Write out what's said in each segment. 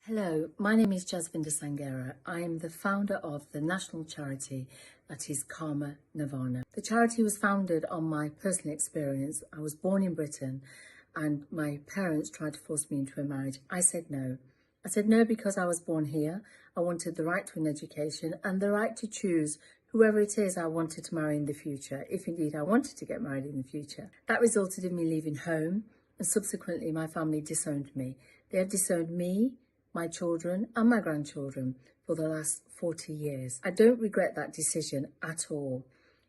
Hello, my name is Jasvinder Sanghera. I am the founder of the national charity that is Karma Nirvana. The charity was founded on my personal experience. I was born in Britain and my parents tried to force me into a marriage. I said no. I said no because I was born here. I wanted the right to an education and the right to choose whoever it is I wanted to marry in the future, if indeed I wanted to get married in the future. That resulted in me leaving home and subsequently my family disowned me. They have disowned me, my children and my grandchildren for the last 40 years. I don't regret that decision at all.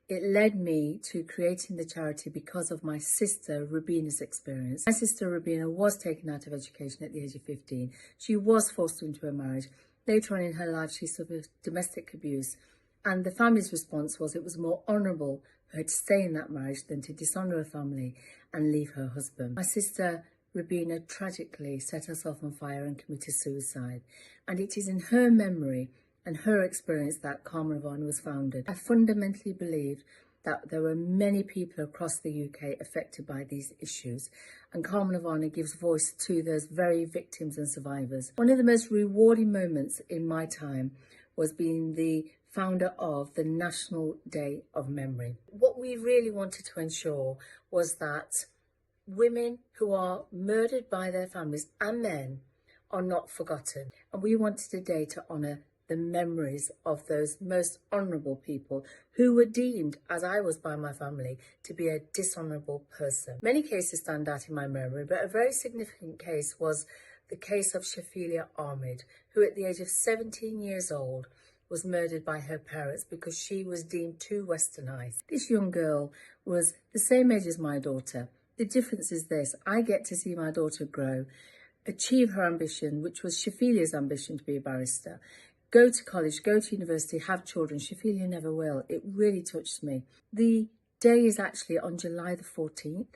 It led me to creating the charity because of my sister Rubina's experience. My sister Rubina was taken out of education at the age of 15. She was forced into a marriage. Later on in her life, she suffered domestic abuse. And the family's response was it was more honourable for her to stay in that marriage than to dishonour her family and leave her husband. My sister Rubina tragically set herself on fire and committed suicide. And it is in her memory and her experience that Karma Nirvana was founded. I fundamentally believe that there were many people across the UK affected by these issues, and Karma Nirvana gives voice to those very victims and survivors. One of the most rewarding moments in my time was being the founder of the National Day of Memory. What we really wanted to ensure was that women who are murdered by their families and men are not forgotten. And we wanted a day to honour the memories of those most honourable people who were deemed, as I was by my family, to be a dishonourable person. Many cases stand out in my memory, but a very significant case was the case of Shafilea Ahmed, who at the age of 17 years old was murdered by her parents because she was deemed too westernised. This young girl was the same age as my daughter. The difference is this: I get to see my daughter grow, achieve her ambition, which was Shafelea's ambition to be a barrister, go to college, go to university, have children. Shafilea never will. It really touched me. The day is actually on July the 14th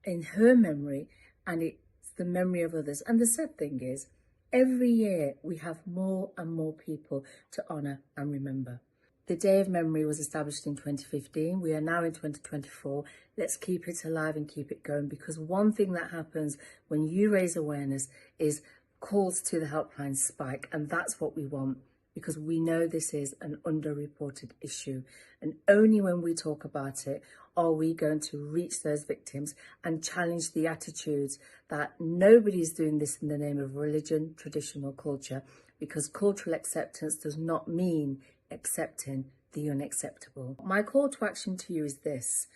in her memory, and it's the memory of others. And the sad thing is, every year we have more and more people to honour and remember. The Day of Memory was established in 2015. We are now in 2024. Let's keep it alive and keep it going, because one thing that happens when you raise awareness is calls to the helpline spike, and that's what we want, because we know this is an underreported issue, and only when we talk about it are we going to reach those victims and challenge the attitudes that nobody's doing this in the name of religion, tradition or culture, because cultural acceptance does not mean accepting the unacceptable. My call to action to you is this: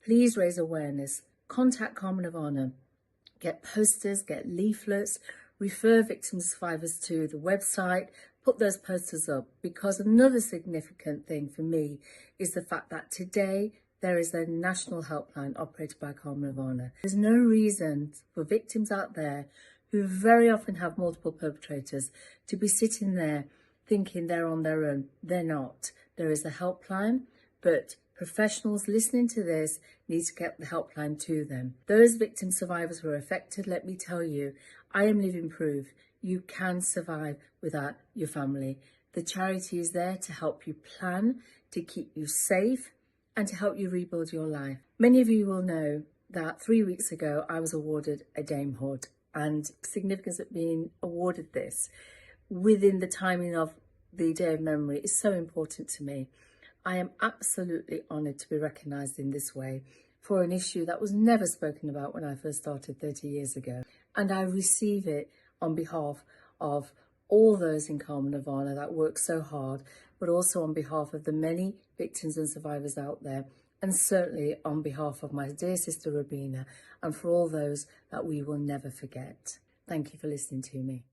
please raise awareness, contact Karma Nirvana, get posters, get leaflets, refer victims and survivors to the website, put those posters up, because another significant thing for me is the fact that today there is a national helpline operated by Karma Nirvana. There's no reason for victims out there who very often have multiple perpetrators to be sitting there thinking they're on their own. They're not. There is a helpline, but professionals listening to this need to get the helpline to them. Those victim survivors who are affected, let me tell you, I am living proof. You can survive without your family. The charity is there to help you plan, to keep you safe, and to help you rebuild your life. Many of you will know that 3 weeks ago, I was awarded a Damehood, and significance of being awarded this within the timing of the Day of Memory is so important to me. I am absolutely honoured to be recognised in this way for an issue that was never spoken about when I first started 30 years ago. And I receive it on behalf of all those in Karma Nirvana that work so hard, but also on behalf of the many victims and survivors out there, and certainly on behalf of my dear sister Rubina, and for all those that we will never forget. Thank you for listening to me.